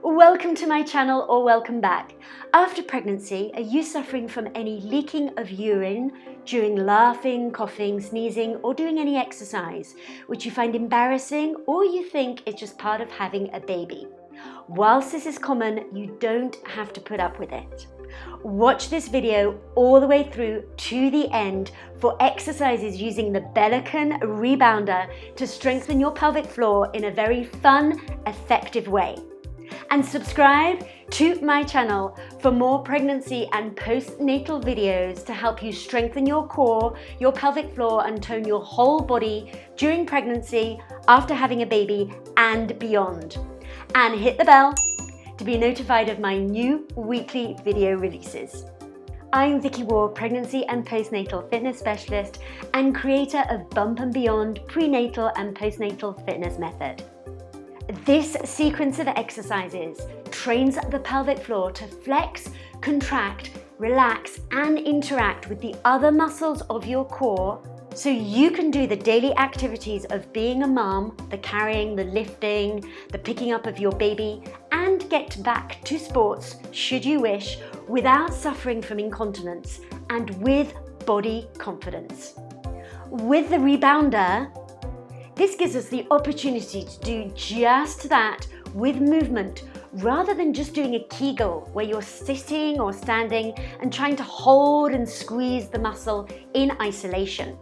Welcome to my channel or welcome back. After pregnancy, are you suffering from any leaking of urine during laughing, coughing, sneezing, or doing any exercise, which you find embarrassing or you think is just part of having a baby? Whilst this is common, you don't have to put up with it. Watch this video all the way through to the end for exercises using the Bellicon Rebounder to strengthen your pelvic floor in a very fun, effective way. And subscribe to my channel for more pregnancy and postnatal videos to help you strengthen your core, your pelvic floor, and tone your whole body during pregnancy, after having a baby, and beyond. And hit the bell to be notified of my new weekly video releases. I'm Vicky Ward, pregnancy and postnatal fitness specialist and creator of Bump and Beyond prenatal and postnatal fitness method. This sequence of exercises trains the pelvic floor to flex, contract, relax, and interact with the other muscles of your core so you can do the daily activities of being a mom, the carrying, the lifting, the picking up of your baby, and get back to sports, should you wish, without suffering from incontinence and with body confidence. With the rebounder, this gives us the opportunity to do just that with movement, rather than just doing a kegel where you're sitting or standing and trying to hold and squeeze the muscle in isolation.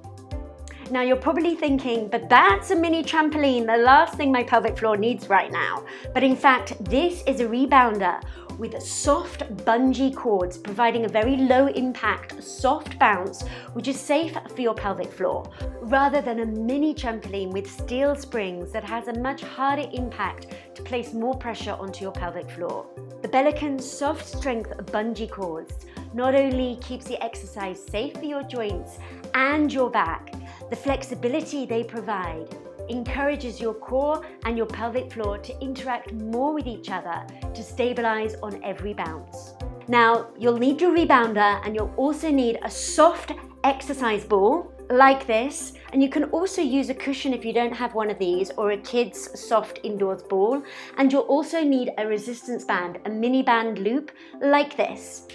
Now you're probably thinking, but that's a mini trampoline, the last thing my pelvic floor needs right now. But in fact, this is a rebounder with soft bungee cords, providing a very low impact, soft bounce, which is safe for your pelvic floor, rather than a mini trampoline with steel springs that has a much harder impact to place more pressure onto your pelvic floor. The Bellicon soft strength bungee cords not only keeps the exercise safe for your joints and your back, the flexibility they provide encourages your core and your pelvic floor to interact more with each other to stabilize on every bounce. Now, you'll need your rebounder and you'll also need a soft exercise ball like this, and you can also use a cushion if you don't have one of these, or a kid's soft indoors ball, and you'll also need a resistance band, a mini band loop like this.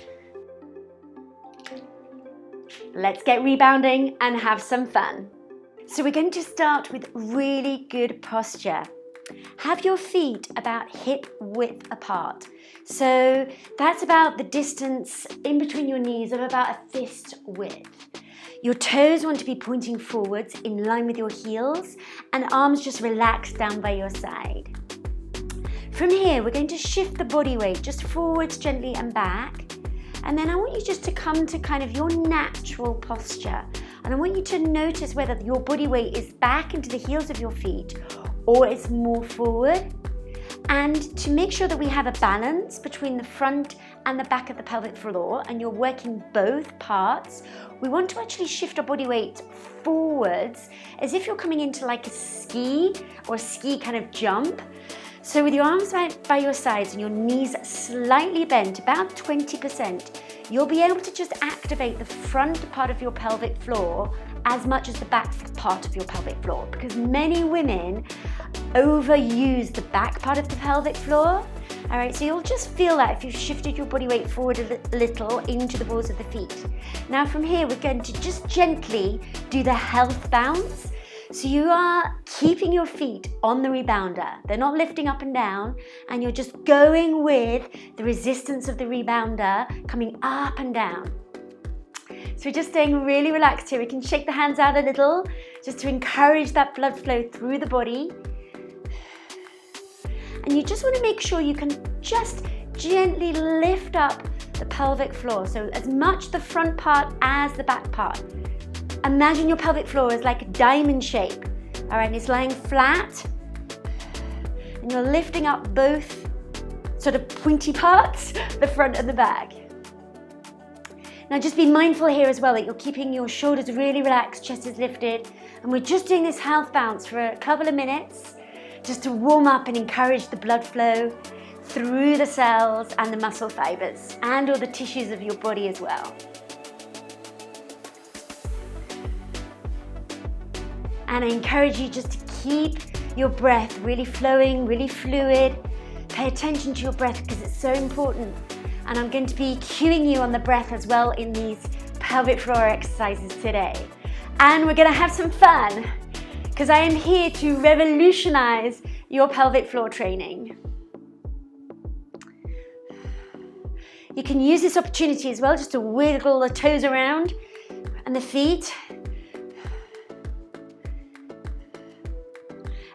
Let's get rebounding and have some fun. So we're going to start with really good posture. Have your feet about hip width apart. So that's about the distance in between your knees of about a fist width. Your toes want to be pointing forwards in line with your heels, and arms just relax down by your side. From here, we're going to shift the body weight just forwards gently and back. And then I want you just to come to kind of your natural posture. And I want you to notice whether your body weight is back into the heels of your feet or it's more forward. And to make sure that we have a balance between the front and the back of the pelvic floor, and you're working both parts, we want to actually shift our body weight forwards as if you're coming into like a ski or ski kind of jump. So with your arms by your sides and your knees slightly bent, about 20%, you'll be able to just activate the front part of your pelvic floor as much as the back part of your pelvic floor, because many women overuse the back part of the pelvic floor. All right, so you'll just feel that if you've shifted your body weight forward a little into the balls of the feet. Now from here, we're going to just gently do the health bounce. So you are keeping your feet on the rebounder. They're not lifting up and down, and you're just going with the resistance of the rebounder, coming up and down. So we're just staying really relaxed here. We can shake the hands out a little, just to encourage that blood flow through the body. And you just want to make sure you can just gently lift up the pelvic floor. So as much the front part as the back part. Imagine your pelvic floor is like a diamond shape, all right, and it's lying flat, and you're lifting up both sort of pointy parts, the front and the back. Now just be mindful here as well that you're keeping your shoulders really relaxed, chest is lifted, and we're just doing this health bounce for a couple of minutes, just to warm up and encourage the blood flow through the cells and the muscle fibers, and all the tissues of your body as well. And I encourage you just to keep your breath really flowing, really fluid, Pay attention to your breath because it's so important. And I'm going to be cueing you on the breath as well in these pelvic floor exercises today. And we're going to have some fun because I am here to revolutionize your pelvic floor training. You can use this opportunity as well just to wiggle the toes around and the feet.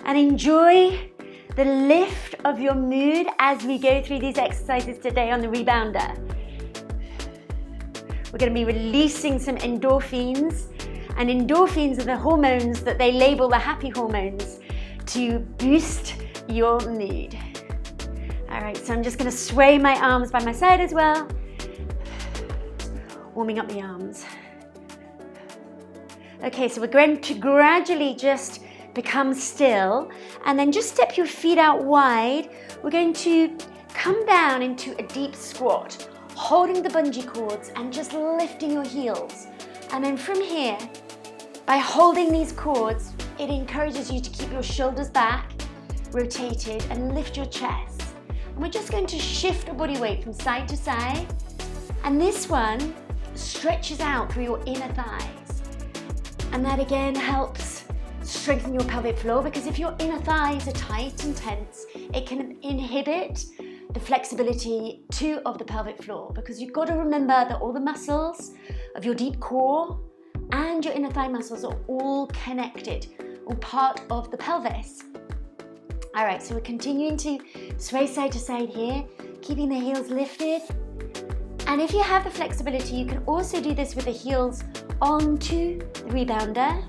And enjoy the lift of your mood as we go through these exercises today on the rebounder. We're going to be releasing some endorphins, and endorphins are the hormones that they label the happy hormones to boost your mood. All right, so I'm just going to sway my arms by my side as well, warming up the arms. Okay, so we're going to gradually just become still and then just step your feet out wide. We're going to come down into a deep squat, holding the bungee cords and just lifting your heels. And then from here, by holding these cords, it encourages you to keep your shoulders back, rotated, and lift your chest. And we're just going to shift your body weight from side to side. And this one stretches out through your inner thighs. And that again helps strengthen your pelvic floor, because if your inner thighs are tight and tense, it can inhibit the flexibility too of the pelvic floor, because you've got to remember that all the muscles of your deep core and your inner thigh muscles are all connected, all part of the pelvis. All right, so we're continuing to sway side to side here, keeping the heels lifted. And if you have the flexibility, you can also do this with the heels onto the rebounder.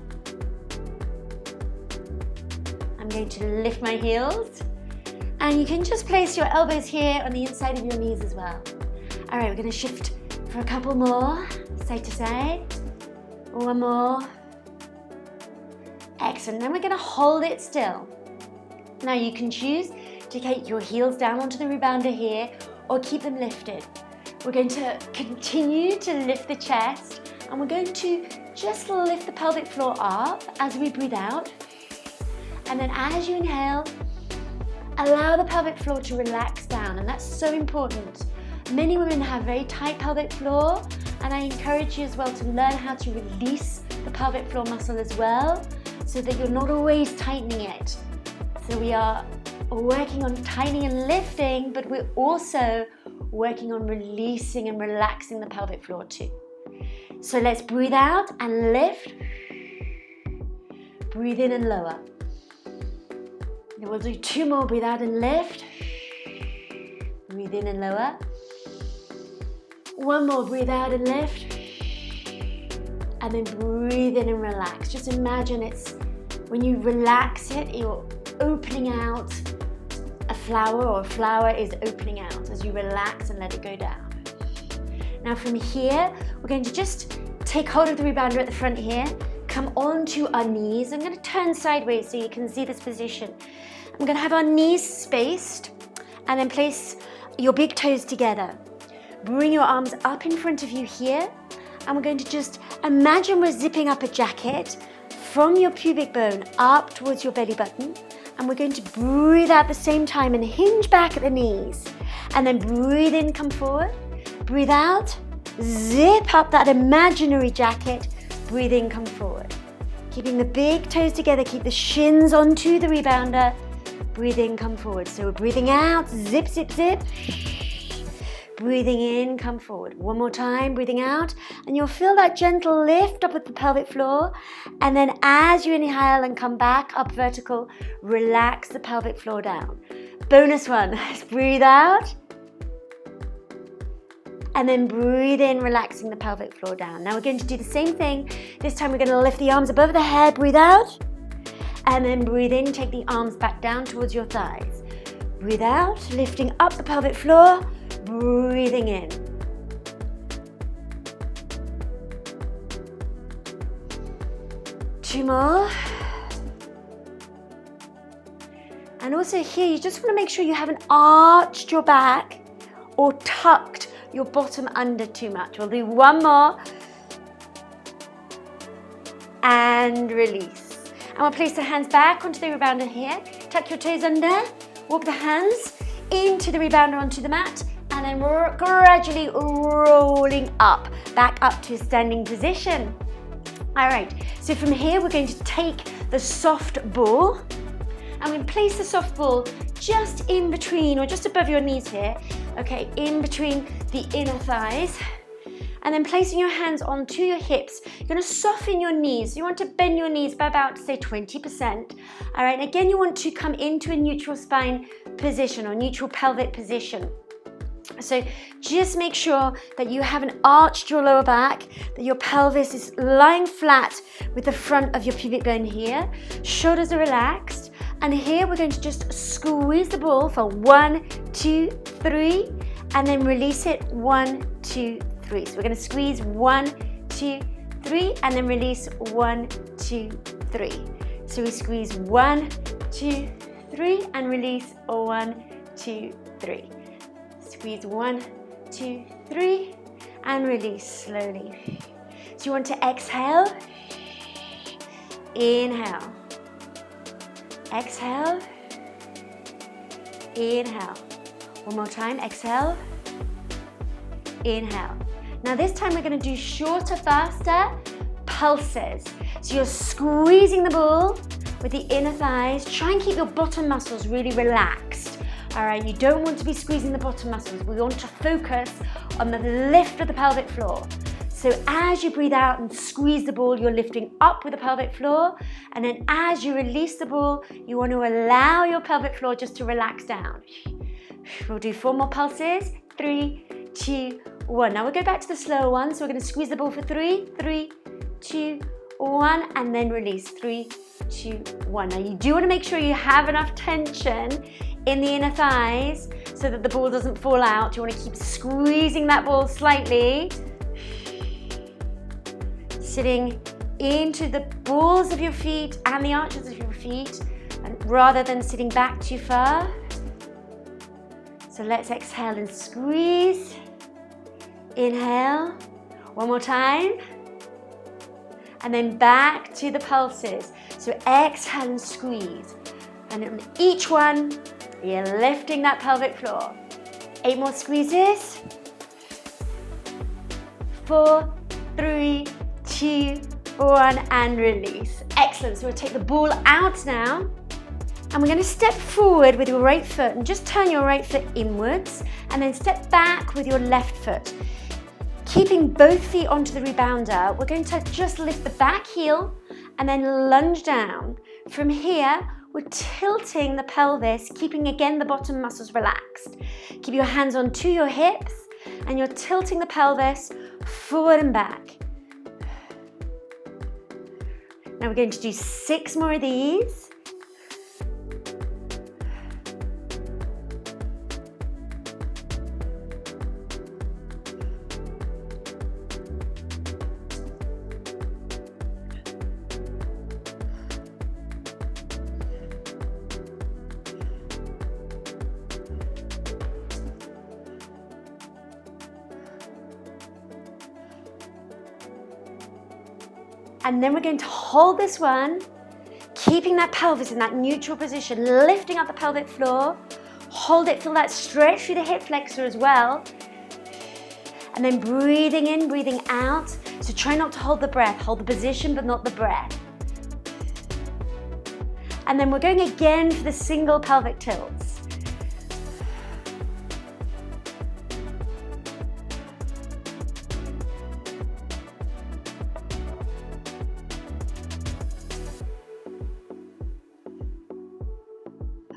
I'm going to lift my heels, and you can just place your elbows here on the inside of your knees as well. All right, we're going to shift for a couple more, side to side. One more. Excellent. Then we're going to hold it still. Now you can choose to take your heels down onto the rebounder here or keep them lifted. We're going to continue to lift the chest, and we're going to just lift the pelvic floor up as we breathe out. And then as you inhale, allow the pelvic floor to relax down, and that's so important. Many women have very tight pelvic floor, and I encourage you as well to learn how to release the pelvic floor muscle as well, so that you're not always tightening it. So we are working on tightening and lifting, but we're also working on releasing and relaxing the pelvic floor too. So let's breathe out and lift. Breathe in and lower. And we'll do two more. Breathe out and lift. Breathe in and lower. One more. Breathe out and lift. And then breathe in and relax. Just imagine it's when you relax it, you're opening out a flower, or a flower is opening out as you relax and let it go down. Now from here, we're going to just take hold of the rebounder at the front here, come onto our knees. I'm going to turn sideways so you can see this position. I'm going to have our knees spaced, and then place your big toes together. Bring your arms up in front of you here, and we're going to just imagine we're zipping up a jacket from your pubic bone up towards your belly button, and we're going to breathe out at the same time and hinge back at the knees, and then breathe in, come forward, breathe out, zip up that imaginary jacket, breathe in, come forward. Keeping the big toes together, keep the shins onto the rebounder, breathe in, come forward. So we're breathing out, zip, zip, zip. Breathing in, come forward. One more time, breathing out, and you'll feel that gentle lift up at the pelvic floor. And then as you inhale and come back up vertical, relax the pelvic floor down. Bonus one, let's breathe out. And then breathe in, relaxing the pelvic floor down. Now we're going to do the same thing. This time we're going to lift the arms above the head, breathe out. And then breathe in, take the arms back down towards your thighs. Breathe out, lifting up the pelvic floor, breathing in. Two more. And also here, you just want to make sure you haven't arched your back or tucked your bottom under too much. We'll do one more. And release. And we'll place the hands back onto the rebounder here. Tuck your toes under. Walk the hands into the rebounder onto the mat, and then gradually rolling up, back up to a standing position. All right, so from here we're going to take the soft ball, and we place the soft ball just in between or just above your knees here, okay, in between the inner thighs. And then placing your hands onto your hips, you're going to soften your knees. You want to bend your knees by about, say, 20%. All right, and again, you want to come into a neutral spine position or neutral pelvic position. So just make sure that you haven't arched your lower back, that your pelvis is lying flat with the front of your pubic bone here. Shoulders are relaxed. And here we're going to just squeeze the ball for 1, 2, 3, and then release it 1, 2, 3. So we're going to squeeze 1, 2, 3, and then release 1, 2, 3. So we squeeze 1, 2, 3, and release 1, 2, 3. Squeeze 1, 2, 3, and release slowly. So you want to exhale, inhale, exhale, inhale. One more time, exhale, inhale. Now this time we're going to do shorter, faster pulses. So you're squeezing the ball with the inner thighs. Try and keep your bottom muscles really relaxed. All right, you don't want to be squeezing the bottom muscles. We want to focus on the lift of the pelvic floor. So as you breathe out and squeeze the ball, you're lifting up with the pelvic floor. And then as you release the ball, you want to allow your pelvic floor just to relax down. We'll do 4 more pulses. 3, 2, 1. Now we'll go back to the slower one. So we're going to squeeze the ball for 3, 3, 2, 1, and then release. 3, 2, 1. Now you do want to make sure you have enough tension in the inner thighs so that the ball doesn't fall out. You want to keep squeezing that ball slightly. Sitting into the balls of your feet and the arches of your feet, and rather than sitting back too far. So let's exhale and squeeze. Inhale. One more time. And then back to the pulses. So exhale and squeeze. And on each one, you're lifting that pelvic floor. 8 more squeezes. 4, 3, 2, 1, and release. Excellent. So we'll take the ball out now. And we're going to step forward with your right foot and just turn your right foot inwards, and then step back with your left foot. Keeping both feet onto the rebounder, we're going to just lift the back heel and then lunge down. From here, we're tilting the pelvis, keeping again the bottom muscles relaxed. Keep your hands onto your hips and you're tilting the pelvis forward and back. Now we're going to do 6 more of these. And then we're going to hold this one, keeping that pelvis in that neutral position, lifting up the pelvic floor. Hold it, feel that stretch through the hip flexor as well. And then breathing in, breathing out. So try not to hold the breath, hold the position but not the breath. And then we're going again for the single pelvic tilts.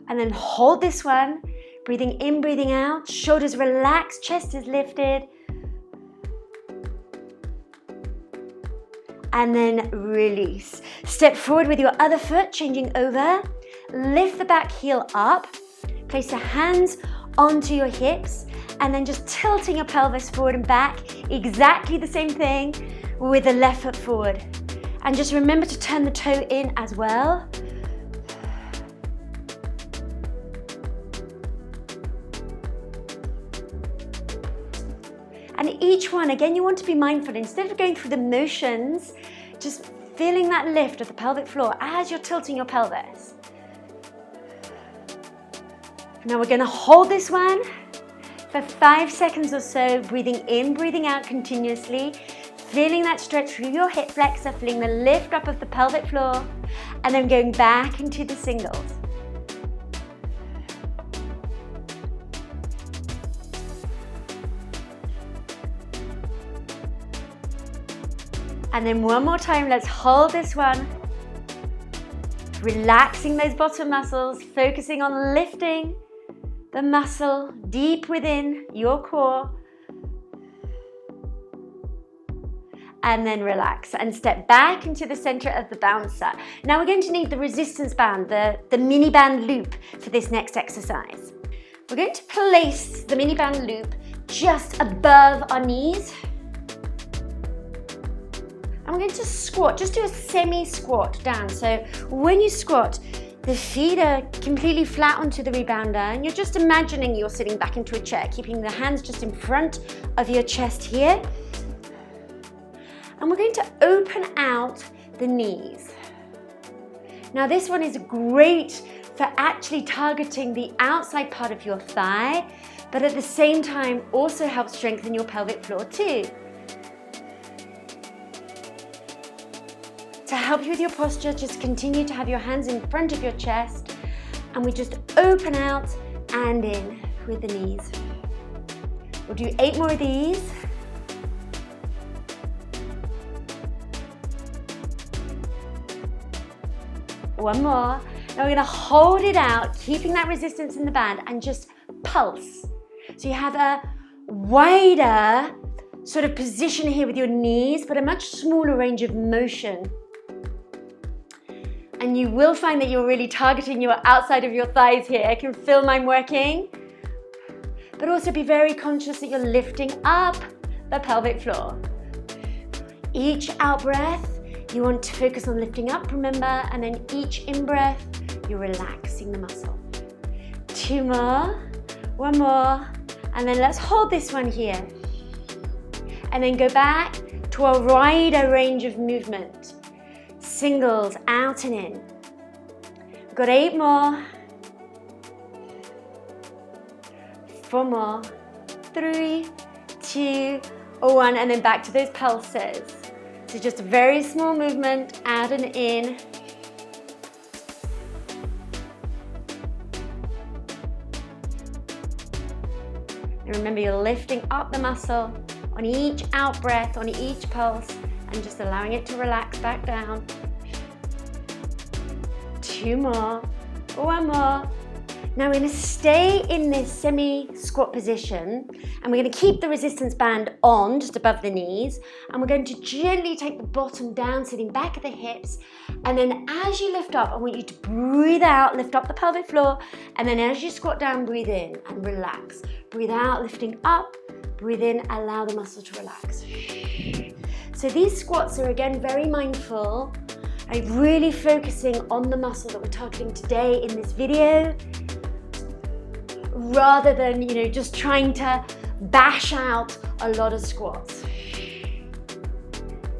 And then hold this one, breathing in, breathing out, shoulders relaxed, chest is lifted. And then release. Step forward with your other foot, changing over. Lift the back heel up. Place your hands onto your hips and then just tilting your pelvis forward and back. Exactly the same thing with the left foot forward. And just remember to turn the toe in as well. And each one, again, you want to be mindful. Instead of going through the motions, just feeling that lift of the pelvic floor as you're tilting your pelvis. Now we're going to hold this one for 5 seconds or so, breathing in, breathing out continuously, feeling that stretch through your hip flexor, feeling the lift up of the pelvic floor, and then going back into the singles. And then one more time, let's hold this one. Relaxing those bottom muscles, focusing on lifting the muscle deep within your core. And then relax and step back into the center of the bouncer. Now we're going to need the resistance band, the mini band loop for this next exercise. We're going to place the mini band loop just above our knees. And we're going to squat, just do a semi-squat down. So when you squat, the feet are completely flat onto the rebounder and you're just imagining you're sitting back into a chair, keeping the hands just in front of your chest here. And we're going to open out the knees. Now this one is great for actually targeting the outside part of your thigh, but at the same time also helps strengthen your pelvic floor too. To help you with your posture, just continue to have your hands in front of your chest and we just open out and in with the knees. We'll do 8 more of these. One more. Now we're going to hold it out, keeping that resistance in the band and just pulse. So you have a wider sort of position here with your knees, but a much smaller range of motion. And you will find that you're really targeting your outside of your thighs here. I can feel mine working. But also be very conscious that you're lifting up the pelvic floor. Each out breath, you want to focus on lifting up, remember, and then each in breath, you're relaxing the muscle. 2 more, 1 more, and then let's hold this one here. And then go back to a wider range of movement. Singles, out and in. We've got 8 more. 4 more. 3, 2, 1, and then back to those pulses. So just a very small movement, out and in. And remember, you're lifting up the muscle on each out breath, on each pulse, and just allowing it to relax back down. 2 more, 1 more. Now we're going to stay in this semi-squat position and we're going to keep the resistance band on just above the knees and we're going to gently take the bottom down, sitting back at the hips, and then as you lift up, I want you to breathe out, lift up the pelvic floor, and then as you squat down, breathe in and relax. Breathe out, lifting up, breathe in, allow the muscle to relax. So these squats are again very mindful. I'm really focusing on the muscle that we're targeting today in this video, rather than, just trying to bash out a lot of squats.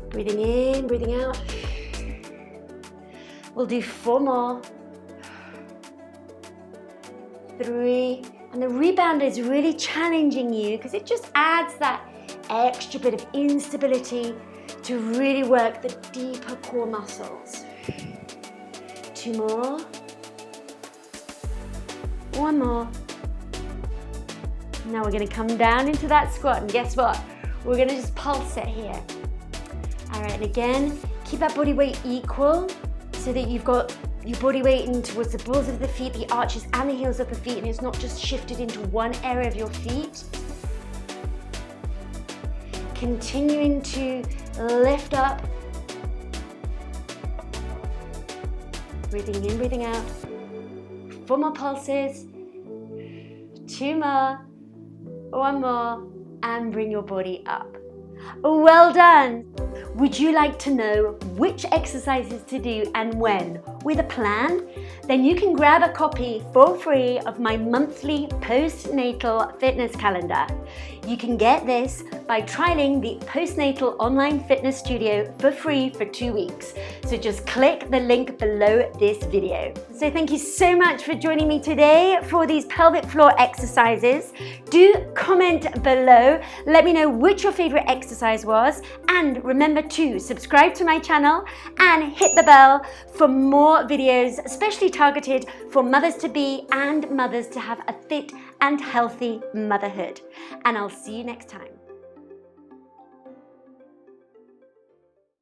Breathing in, breathing out. We'll do 4 more. 3, and the rebounder is really challenging you because it just adds that extra bit of instability to really work the deeper core muscles. 2 more. 1 more. Now we're going to come down into that squat, and guess what? We're going to just pulse it here. All right, and again, keep that body weight equal so that you've got your body weight in towards the balls of the feet, the arches and the heels of the feet, and it's not just shifted into one area of your feet. Continuing to lift up. Breathing in, breathing out. 4 more pulses. 2 more. 1 more. And bring your body up. Well done. Would you like to know which exercises to do and when? with a plan, then you can grab a copy for free of my monthly postnatal fitness calendar. You can get this by trialing the Postnatal Online Fitness Studio for free for 2 weeks. So just click the link below this video. So thank you so much for joining me today for these pelvic floor exercises. Do comment below. Let me know which your favorite exercise was. And remember to subscribe to my channel and hit the bell for more videos, especially targeted for mothers-to-be and mothers to have a fit and healthy motherhood. And I'll see you next time.